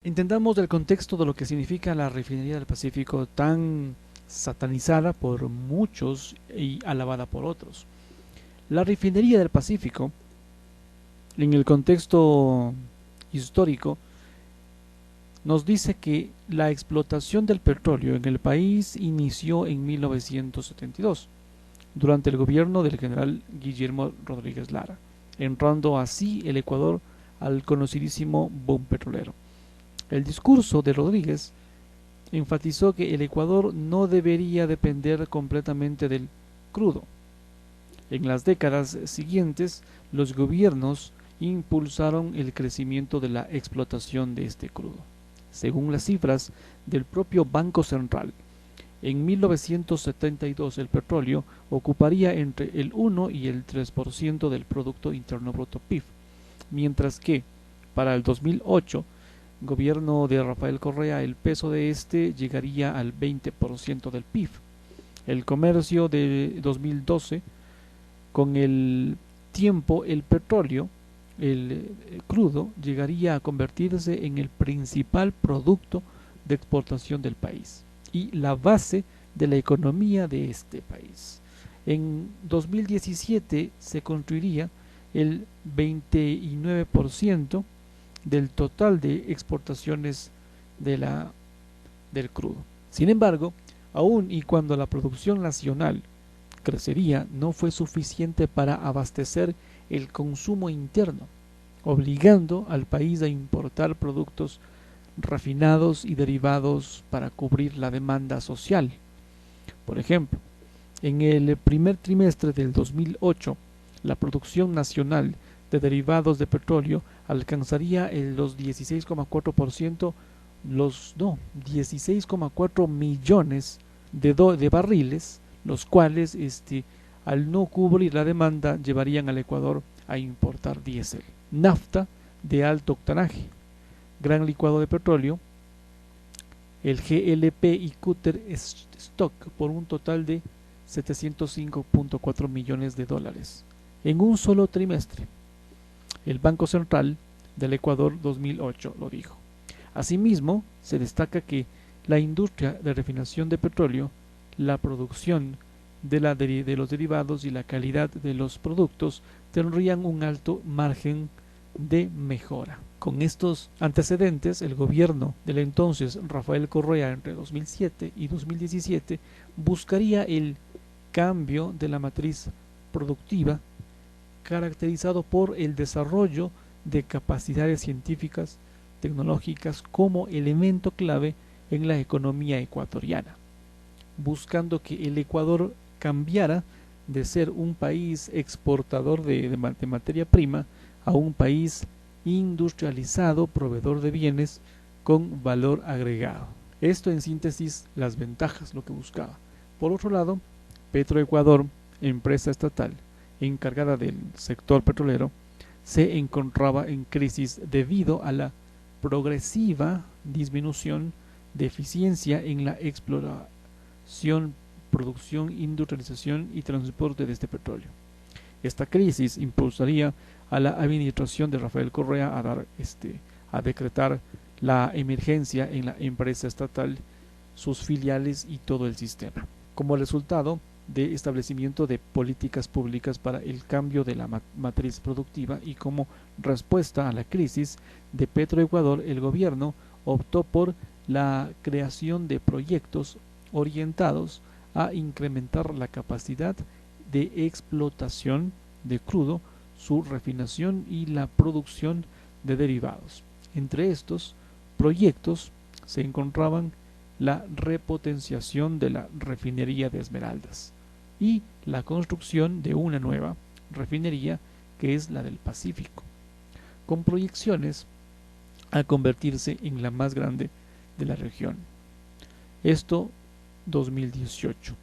Entendamos el contexto de lo que significa la refinería del Pacífico, tan satanizada por muchos y alabada por otros. La refinería del Pacífico, en el contexto histórico, nos dice que la explotación del petróleo en el país inició en 1972, durante el gobierno del general Guillermo Rodríguez Lara, entrando así el Ecuador al conocidísimo boom petrolero. El discurso de Rodríguez enfatizó que el Ecuador no debería depender completamente del crudo. En las décadas siguientes, los gobiernos impulsaron el crecimiento de la explotación de este crudo. Según las cifras del propio Banco Central, en 1972 el petróleo ocuparía entre el 1 y el 3% del Producto Interno Bruto PIB, mientras que para el 2008, gobierno de Rafael Correa, el peso de este llegaría al 20% del PIB. El comercio de 2012, con el tiempo, el petróleo, el crudo, llegaría a convertirse en el principal producto de exportación del país y la base de la economía de este país. En 2017 se construiría el 29% del total de exportaciones de del crudo. Sin embargo, aun y cuando la producción nacional crecería, no fue suficiente para abastecer el consumo interno, obligando al país a importar productos refinados y derivados para cubrir la demanda social. Por ejemplo, en el primer trimestre del 2008, la producción nacional de derivados de petróleo alcanzaría los 16,4%, los no, 16,4 millones de barriles, los cuales al no cubrir la demanda llevarían al Ecuador a importar diésel, nafta de alto octanaje, gran licuado de petróleo, el GLP y Cutter Stock por un total de 705.4 millones de dólares en un solo trimestre. El Banco Central del Ecuador 2008 lo dijo. Asimismo, se destaca que la industria de refinación de petróleo, la producción de los derivados y la calidad de los productos tendrían un alto margen de mejora. Con estos antecedentes, el gobierno del entonces Rafael Correa entre 2007 y 2017 buscaría el cambio de la matriz productiva caracterizado por el desarrollo de capacidades científicas, tecnológicas como elemento clave en la economía ecuatoriana, buscando que el Ecuador cambiara de ser un país exportador de materia prima a un país industrializado, proveedor de bienes con valor agregado. Esto en síntesis las ventajas, lo que buscaba. Por otro lado, Petroecuador, empresa estatal encargada del sector petrolero, se encontraba en crisis debido a la progresiva disminución de eficiencia en la exploración, producción, industrialización y transporte de este petróleo. Esta crisis impulsaría a la administración de Rafael Correa a decretar la emergencia en la empresa estatal, sus filiales y todo el sistema. Como resultado de establecimiento de políticas públicas para el cambio de la matriz productiva y como respuesta a la crisis de Petroecuador, el gobierno optó por la creación de proyectos orientados a incrementar la capacidad de explotación de crudo, su refinación y la producción de derivados. Entre estos proyectos se encontraban la repotenciación de la refinería de Esmeraldas y la construcción de una nueva refinería que es la del Pacífico, con proyecciones a convertirse en la más grande de la región. Esto 2018.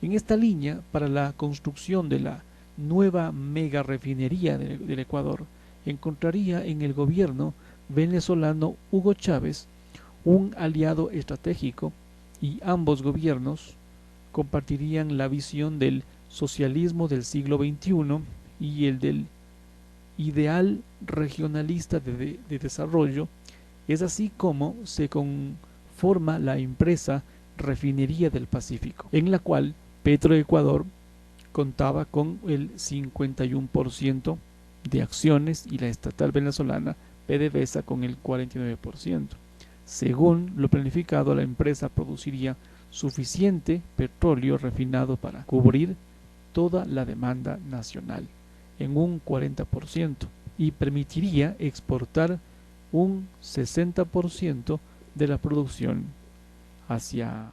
En esta línea, para la construcción de la nueva mega refinería del Ecuador, encontraría en el gobierno venezolano Hugo Chávez un aliado estratégico y ambos gobiernos compartirían la visión del socialismo del siglo XXI y el del ideal regionalista de desarrollo Es así como se conforma la empresa Refinería del Pacífico, en la cual Petroecuador contaba con el 51% de acciones y la estatal venezolana PDVSA con el 49%. Según lo planificado, la empresa produciría suficiente petróleo refinado para cubrir toda la demanda nacional en un 40% y permitiría exportar un 60% de la producción hacia